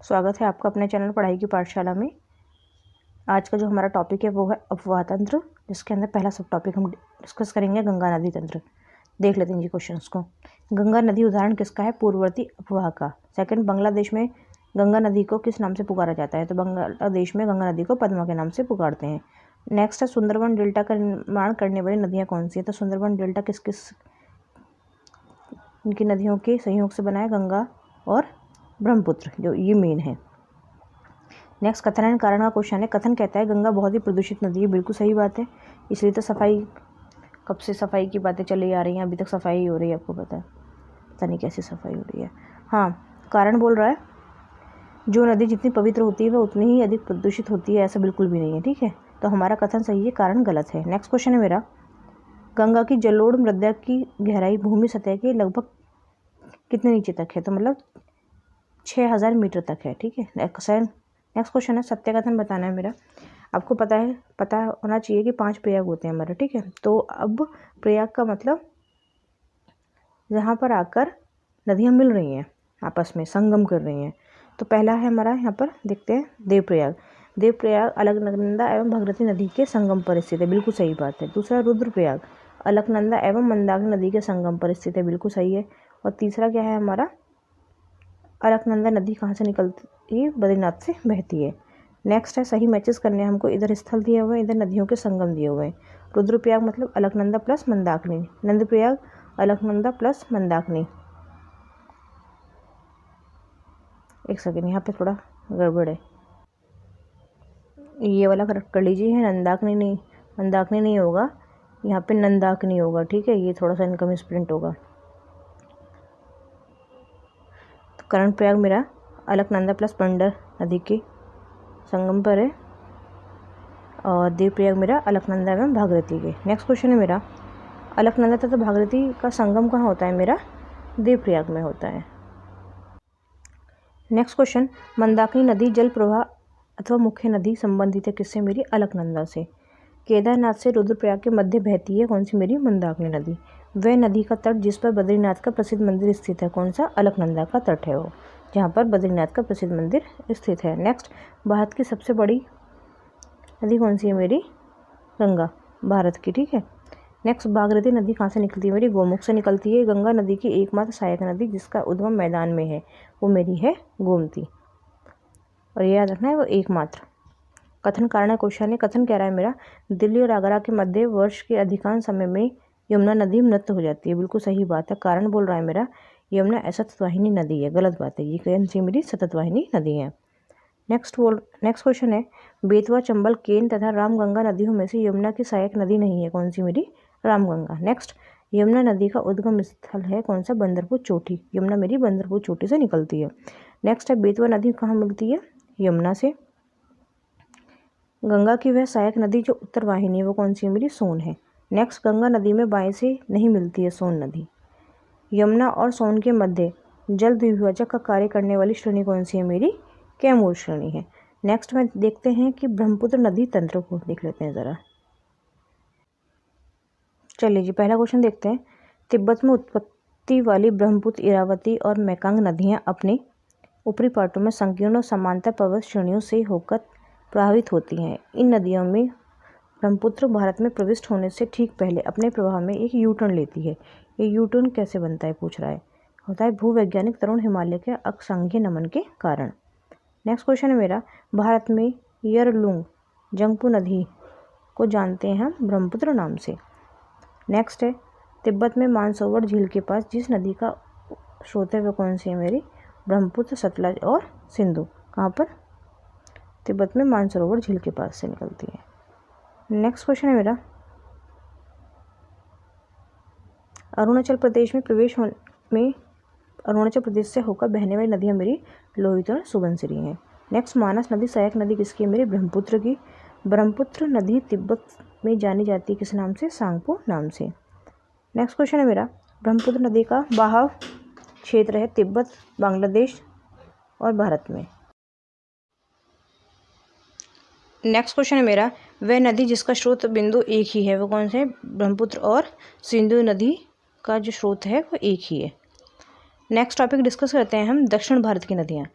स्वागत है आपका अपने चैनल पढ़ाई की पाठशाला में। आज का जो हमारा टॉपिक है वो है अपवाह तंत्र, जिसके अंदर पहला सब टॉपिक हम डिस्कस करेंगे गंगा नदी तंत्र। देख लेते हैं जी क्वेश्चंस को। गंगा नदी उदाहरण किसका है? पूर्ववर्ती अपवाह का। सेकंड, बांग्लादेश में गंगा नदी को किस नाम से पुकारा जाता है? तो बांग्लादेश में गंगा नदी को पद्मा के नाम से पुकारते हैं। नेक्स्ट है, सुंदरबन डेल्टा का निर्माण करने वाली नदियाँ कौन सी है? तो सुंदरबन डेल्टा किस किस इनकी नदियों के संयोग से बना है? गंगा और ब्रह्मपुत्र, जो ये मेन है। नेक्स्ट, कथन एंड कारण का क्वेश्चन है। कथन कहता है गंगा बहुत ही प्रदूषित नदी है। बिल्कुल सही बात है, इसलिए तो सफाई, कब से सफाई की बातें चली आ रही हैं, अभी तक सफाई ही हो रही है। आपको पता नहीं कैसी सफाई हो रही है। हाँ, कारण बोल रहा है जो नदी जितनी पवित्र होती है वह उतनी ही अधिक प्रदूषित होती है, ऐसा बिल्कुल भी नहीं है। ठीक है, तो हमारा कथन सही है, कारण गलत है। नेक्स्ट क्वेश्चन है मेरा, गंगा की जलोढ़ मृदा की गहराई भूमि सतह के लगभग कितने नीचे तक है? तो मतलब 6000 मीटर तक है। ठीक है। नेक्स्ट क्वेश्चन है, सत्य कथन बताना है मेरा। आपको पता होना चाहिए कि 5 प्रयाग होते हैं हमारे। ठीक है, तो अब प्रयाग का मतलब जहाँ पर आकर नदियाँ मिल रही हैं, आपस में संगम कर रही हैं। तो पहला है हमारा, यहाँ पर देखते हैं, देवप्रयाग। देवप्रयाग अलकनंदा एवं भगीरथी नदी के संगम पर स्थित है। बिल्कुल सही बात है। दूसरा, रुद्रप्रयाग अलकनंदा एवं मंदाकिनी नदी के संगम पर स्थित है। बिल्कुल सही है। और तीसरा क्या है हमारा, अलकनंदा नदी कहाँ से निकलती है? बद्रीनाथ से बहती है। नेक्स्ट है, सही मैचेस करने हैं हमको। इधर स्थल दिए हुए हैं, इधर नदियों के संगम दिए हुए हैं। रुद्रप्रयाग मतलब अलकनंदा प्लस मंदाकिनी, नंदप्रयाग अलकनंदा प्लस मंदाकिनी। एक सेकेंड, यहाँ पे थोड़ा गड़बड़ है, ये वाला करेक्ट कर लीजिए। मंदाकिनी नहीं होगा, यहाँ पे नंदाकिनी होगा। ठीक है, ये थोड़ा सा इनका मिसप्रिंट होगा। कर्णप्रयाग मेरा अलकनंदा प्लस पंडर नदी के संगम पर है, और देवप्रयाग मेरा अलकनंदा एवं भागीरथी के। नेक्स्ट क्वेश्चन है मेरा, अलकनंदा तथा भागीरथी का संगम कहाँ होता है? मेरा देवप्रयाग में होता है। नेक्स्ट क्वेश्चन, मंदाकिनी नदी जल प्रवाह अथवा मुख्य नदी संबंधित है किससे? मेरी अलकनंदा से। केदारनाथ से रुद्रप्रयाग के मध्य बहती है कौन सी? मेरी मंदाकिनी नदी। वह नदी का तट जिस पर बद्रीनाथ का प्रसिद्ध मंदिर स्थित है कौन सा? अलकनंदा का तट है वो, जहाँ पर बद्रीनाथ का प्रसिद्ध मंदिर स्थित है। नेक्स्ट, भारत की सबसे बड़ी नदी कौन सी है? मेरी गंगा, भारत की। ठीक है। नेक्स्ट, भागीरथी नदी कहाँ से निकलती है? मेरी गोमुख से निकलती है। गंगा नदी की एकमात्र सहायक नदी जिसका उद्गम मैदान में है वो मेरी है गोमती, और ये याद रखना है, वो एकमात्र। कथन कारण क्वेश्चन है। कथन कह रहा है मेरा, दिल्ली और आगरा के मध्य वर्ष के अधिकांश समय में यमुना नदी मृत हो जाती है। बिल्कुल सही बात है। कारण बोल रहा है मेरा, यमुना असततवाहिनी नदी है। गलत बात है, ये कौन सी मेरी सततवाहिनी नदी है। नेक्स्ट क्वेश्चन है, बेतवा, चंबल, केन तथा रामगंगा नदियों में से यमुना की सहायक नदी नहीं है कौन सी? मेरी रामगंगा। नेक्स्ट, यमुना नदी का उद्गम स्थल है कौन सा? बंदरपुर चोटी। यमुना मेरी बंदरपुर चोटी से निकलती है। नेक्स्ट है, बेतवा नदी कहाँ मिलती है? यमुना से। गंगा की वह सहायक नदी जो उत्तर वाहिनी है वो कौन सी है? मेरी सोन है। नेक्स्ट, गंगा नदी में बाएं से नहीं मिलती है सोन नदी। यमुना और सोन के मध्य जल द्विभाजक का कार्य करने वाली श्रेणी कौन सी है? मेरी कैमूर श्रेणी है। नेक्स्ट में देखते हैं कि ब्रह्मपुत्र नदी तंत्र को देख लेते हैं ज़रा। चलिए जी, पहला क्वेश्चन देखते हैं। तिब्बत में उत्पत्ति वाली ब्रह्मपुत्र, इरावती और मेकांग नदियाँ अपने ऊपरी पार्टों में संकीर्ण और समांतर पर्वत श्रेणियों से होकर प्रभावित होती हैं। इन नदियों में ब्रह्मपुत्र भारत में प्रविष्ट होने से ठीक पहले अपने प्रवाह में एक यू टर्न लेती है। ये यू टर्न कैसे बनता है पूछ रहा है। होता है भूवैज्ञानिक तरुण हिमालय के अक्षांगीय नमन के कारण। नेक्स्ट क्वेश्चन है मेरा, भारत में यरलुंग जंगपू नदी को जानते हैं हम ब्रह्मपुत्र नाम से। नेक्स्ट है, तिब्बत में मानसरोवर झील के पास जिस नदी का स्रोत है वह कौन सी है? मेरी ब्रह्मपुत्र, सतलज और सिंधु। कहाँ पर? तिब्बत में मानसरोवर झील के पास से निकलती है। नेक्स्ट क्वेश्चन है मेरा, अरुणाचल प्रदेश से होकर बहने वाली नदियाँ मेरी लोहित और सुबनसिरी हैं। नेक्स्ट, मानस नदी सहायक नदी किसकी है? मेरी ब्रह्मपुत्र की। ब्रह्मपुत्र नदी तिब्बत में जानी जाती है किस नाम से? सांगपो नाम से। नेक्स्ट क्वेश्चन है मेरा, ब्रह्मपुत्र नदी का बहाव क्षेत्र है तिब्बत, बांग्लादेश और भारत में। नेक्स्ट क्वेश्चन है मेरा, वह नदी जिसका स्रोत बिंदु एक ही है वो कौन से? ब्रह्मपुत्र और सिंधु नदी का जो स्रोत है वो एक ही है। नेक्स्ट टॉपिक डिस्कस करते हैं हम दक्षिण भारत की नदियाँ।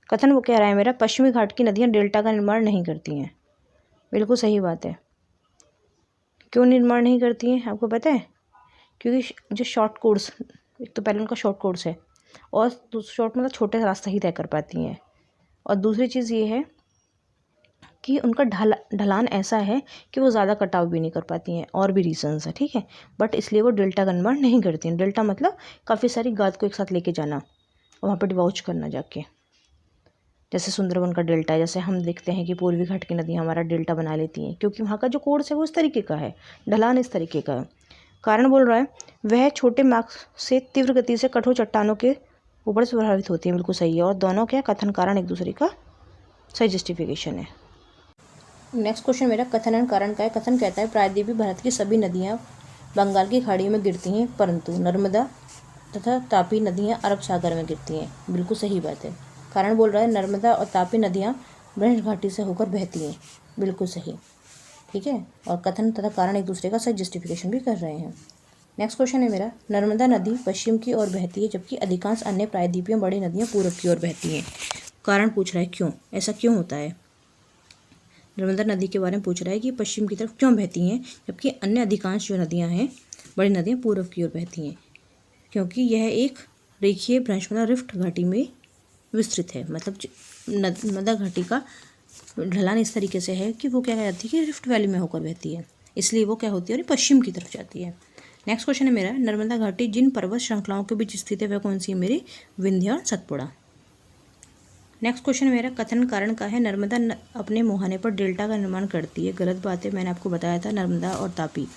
कथन वो कह रहा है मेरा, पश्चिमी घाट की नदियाँ डेल्टा का निर्माण नहीं करती हैं। बिल्कुल सही बात है। क्यों निर्माण नहीं करती हैं आपको पता है? क्योंकि जो शॉर्ट कोर्स, एक तो पहले उनका शॉर्ट कोर्स है, और शॉर्ट मतलब छोटे रास्ता ही तय कर पाती हैं, और दूसरी चीज़ ये है कि उनका ढलान ऐसा है कि वो ज़्यादा कटाव भी नहीं कर पाती हैं, और भी रीजंस है, ठीक है। बट इसलिए वो डेल्टा का निर्माण नहीं करती हैं। डेल्टा मतलब काफ़ी सारी गाद को एक साथ लेके जाना और वहाँ पर डिवाउच करना जाके, जैसे सुंदरबन का डेल्टा है। जैसे हम देखते हैं कि पूर्वी घाट की नदियाँ हमारा डेल्टा बना लेती हैं, क्योंकि वहाँ का जो कोर्स है वो इस तरीके का है, ढलान इस तरीके का है। कारण बोल रहा है वह छोटे मार्ग से तीव्र गति से कठोर चट्टानों के ऊपर से प्रभावित होती है। बिल्कुल सही है। और दोनों क्या कथन कारण एक दूसरे का सही जस्टिफिकेशन है। नेक्स्ट क्वेश्चन मेरा कथन एंड कारण का है। कथन कहता है प्रायद्वीपीय भारत की सभी नदियाँ बंगाल की खाड़ी में गिरती हैं, परंतु नर्मदा तथा तापी नदियाँ अरब सागर में गिरती हैं। बिल्कुल सही बात है। कारण बोल रहा है नर्मदा और तापी नदियाँ ब्रह्म घाटी से होकर बहती हैं। बिल्कुल सही, ठीक है। और कथन तथा कारण एक दूसरे का सही जस्टिफिकेशन भी कर रहे हैं। नेक्स्ट क्वेश्चन है मेरा, नर्मदा नदी पश्चिम की ओर बहती है जबकि अधिकांश अन्य प्रायद्वीपीय बड़ी नदियाँ पूर्व की ओर बहती हैं। कारण पूछ रहा है क्यों, ऐसा क्यों होता है। नर्मदा नदी के बारे में पूछ रहा है कि पश्चिम की तरफ क्यों बहती हैं जबकि अन्य अधिकांश जो नदियाँ हैं, बड़ी नदियाँ पूर्व की ओर बहती हैं। क्योंकि यह एक रेखीय भ्रंशमाला रिफ्ट घाटी में विस्तृत है। मतलब नर्मदा घाटी का ढलान इस तरीके से है कि वो क्या कहती है कि रिफ्ट वैली में होकर बहती है, इसलिए वो क्या होती है और पश्चिम की तरफ जाती है। नेक्स्ट क्वेश्चन है मेरा, नर्मदा घाटी जिन पर्वत श्रृंखलाओं के बीच स्थित है वह कौन सी है मेरी? विंध्य और सतपुड़ा। नेक्स्ट क्वेश्चन मेरा कथन कारण का है। नर्मदा अपने मुहाने पर डेल्टा का निर्माण करती है। गलत बात है, मैंने आपको बताया था नर्मदा और तापी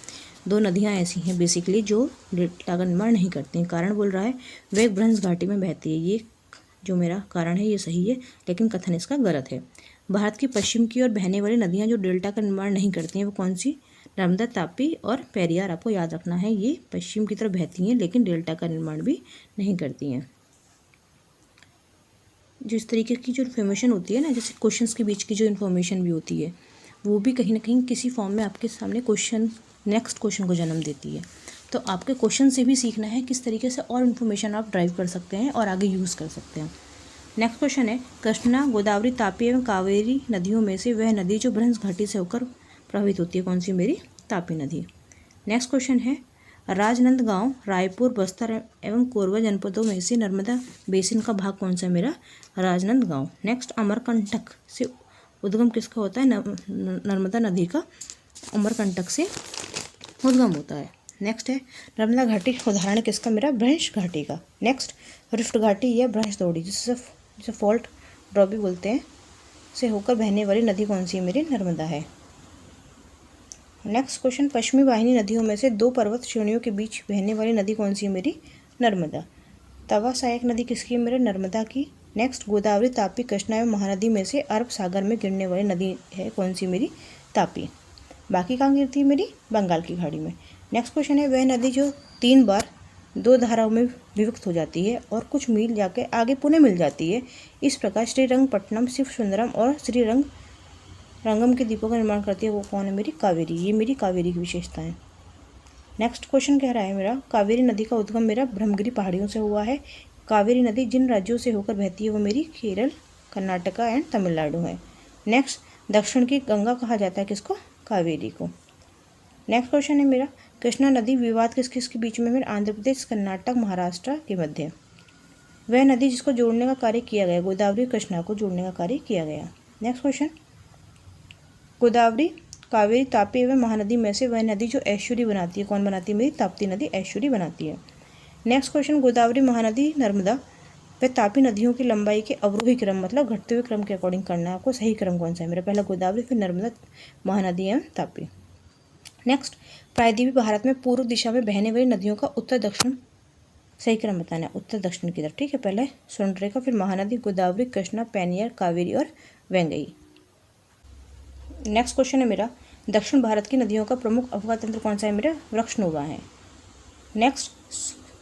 दो नदियाँ ऐसी हैं बेसिकली जो डेल्टा का निर्माण नहीं करती हैं। कारण बोल रहा है वह एक भ्रंश घाटी में बहती है। ये जो मेरा कारण है ये सही है, लेकिन कथन इसका गलत है। भारत की पश्चिम की ओर बहने वाली नदियाँ जो डेल्टा का निर्माण नहीं करती हैं वो कौन सी? नर्मदा, तापी और पेरियार। आपको याद रखना है ये पश्चिम की तरफ बहती हैं लेकिन डेल्टा का निर्माण भी नहीं करती हैं। जो इस तरीके की जो इन्फॉर्मेशन होती है ना, जैसे क्वेश्चंस के बीच की जो इन्फॉर्मेशन भी होती है वो भी कहीं ना कहीं किसी फॉर्म में आपके सामने नेक्स्ट क्वेश्चन को जन्म देती है। तो आपके क्वेश्चन से भी सीखना है किस तरीके से और इन्फॉर्मेशन आप ड्राइव कर सकते हैं और आगे यूज़ कर सकते हैं। नेक्स्ट क्वेश्चन है, कृष्णा, गोदावरी, तापी एवं कावेरी नदियों में से वह नदी जो भ्रंश घाटी से होकर प्रभावित होती है कौन सी मेरी? तापी नदी। नेक्स्ट क्वेश्चन है, राजनांदगांव, रायपुर, बस्तर एवं कोरबा जनपदों में से नर्मदा बेसिन का भाग कौन सा है मेरा? राजनांदगांव। नेक्स्ट, अमरकंटक से उद्गम किसका होता है? नर्मदा नदी का अमरकंटक से उद्गम होता है। नेक्स्ट है, नर्मदा घाटी उदाहरण किसका मेरा? भ्रंश घाटी का। नेक्स्ट, रिफ्ट घाटी या भ्रंश द्रोणी जिसे फॉल्ट ड्रॉप भी बोलते हैं से होकर बहने वाली नदी कौन सी मेरी? नर्मदा है। नेक्स्ट क्वेश्चन, पश्चिमी वाहिनी नदियों में से दो पर्वत श्रेणियों के बीच बहने वाली नदी कौन सी है मेरी? नर्मदा। तवा सहायक नदी किसकी है मेरे? नर्मदा की। नेक्स्ट, गोदावरी, तापी, कृष्णा एवं महानदी में से अरब सागर में गिरने वाली नदी है कौन सी मेरी? तापी। बाकी कहाँ गिरती है मेरी? बंगाल की खाड़ी में। नेक्स्ट क्वेश्चन है, वह नदी जो 3 बार 2 धाराओं में विभक्त हो जाती है और कुछ मील जाके आगे पुनः मिल जाती है, इस प्रकार श्रीरंगपट्टनम, शिव सुंदरम और रंगम के द्वीपों का निर्माण करती है, वो कौन है मेरी? कावेरी। ये मेरी कावेरी की विशेषता है। नेक्स्ट क्वेश्चन कह रहा है मेरा, कावेरी नदी का उद्गम मेरा ब्रह्मगिरी पहाड़ियों से हुआ है। कावेरी नदी जिन राज्यों से होकर बहती है वो मेरी केरल, कर्नाटका एंड तमिलनाडु है। नेक्स्ट, दक्षिण की गंगा कहा जाता है किसको? कावेरी को। नेक्स्ट क्वेश्चन है मेरा, कृष्णा नदी विवाद किस किस के बीच में? मेरा आंध्र प्रदेश, कर्नाटक, महाराष्ट्र के मध्य। वह नदी जिसको जोड़ने का कार्य किया गया, गोदावरी कृष्णा को जोड़ने का कार्य किया गया। नेक्स्ट क्वेश्चन, गोदावरी, कावेरी, तापी एवं महानदी में से वह नदी जो ऐश्वर्य बनाती है कौन बनाती है मेरी? ताप्ती नदी ऐश्वर्य बनाती है। नेक्स्ट क्वेश्चन, गोदावरी, महानदी, नर्मदा व तापी नदियों की लंबाई के अवरोही क्रम मतलब घटते हुए क्रम के अकॉर्डिंग करना है आपको। सही क्रम कौन सा है मेरा? पहला गोदावरी, फिर नर्मदा, महानदी एवं तापी। नेक्स्ट, प्रायद्वीपीय भारत में पूर्व दिशा में बहने वाली नदियों का उत्तर दक्षिण सही क्रम बताना है, उत्तर दक्षिण की तरफ, ठीक है। पहले स्वर्णरेखा, फिर महानदी, गोदावरी, कृष्णा, पेनियर, कावेरी और वेंगई। नेक्स्ट क्वेश्चन है मेरा, दक्षिण भारत की नदियों का प्रमुख अववाह तंत्र कौन सा है मेरा? वृक्षनुमा है। नेक्स्ट,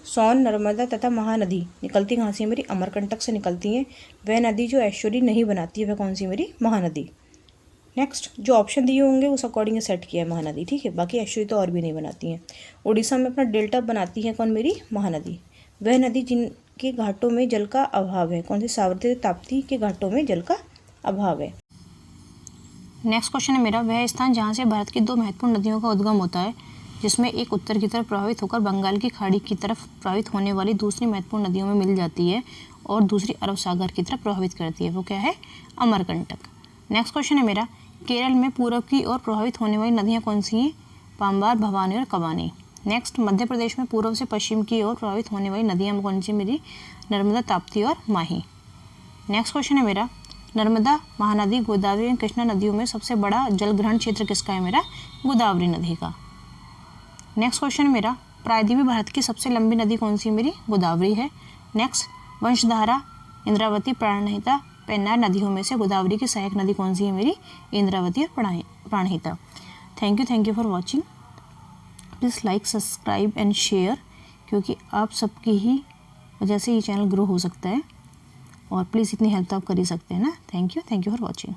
सोन, नर्मदा तथा महानदी निकलती कहाँ से मेरी? अमरकंटक से निकलती हैं। वह नदी जो ऐश्वर्य नहीं बनाती है वह कौन सी मेरी? महानदी। नेक्स्ट, जो ऑप्शन दिए होंगे उस अकॉर्डिंग सेट किया है महानदी, ठीक है। बाकी ऐश्वर्य तो और भी नहीं बनाती हैं। उड़ीसा में अपना डेल्टा बनाती है कौन मेरी? महानदी। वह नदी के घाटों में जल का अभाव है? कौन से सावित्री ताप्ती के घाटों में जल का अभाव है? नेक्स्ट क्वेश्चन है मेरा, वह स्थान जहाँ से भारत की 2 महत्वपूर्ण नदियों का उद्गम होता है, जिसमें एक उत्तर की तरफ प्रवाहित होकर बंगाल की खाड़ी की तरफ प्रवाहित होने वाली दूसरी महत्वपूर्ण नदियों में मिल जाती है और दूसरी अरब सागर की तरफ प्रभावित करती है, वो क्या है? अमरकंटक। नेक्स्ट क्वेश्चन है मेरा, केरल में पूर्व की ओर प्रभावित होने वाली नदियाँ कौन सी हैं? पाम्बार, भवानी और कबानी। नेक्स्ट, मध्य प्रदेश में पूर्व से पश्चिम की ओर प्रभावित होने वाली नदियाँ कौन सी मेरी? नर्मदा, ताप्ती और माही। नेक्स्ट क्वेश्चन है मेरा, नर्मदा, महानदी, गोदावरी और कृष्णा नदियों में सबसे बड़ा जल ग्रहण क्षेत्र किसका है मेरा? गोदावरी नदी का। नेक्स्ट क्वेश्चन है मेरा, प्रायद्वीपीय भारत की सबसे लंबी नदी कौन सी मेरी? गोदावरी है। नेक्स्ट, वंशधारा, इंद्रावती, प्राणहिता, पेन्नार नदियों में से गोदावरी की सहायक नदी कौन सी है मेरी? इंद्रावती और Pranhita. Thank you for watching. Please like, subscribe and share, क्योंकि आप सबकी ही वजह से ये चैनल ग्रो हो सकता है, और प्लीज़ इतनी हेल्प तो आप कर ही सकते हैं ना। Thank you for watching.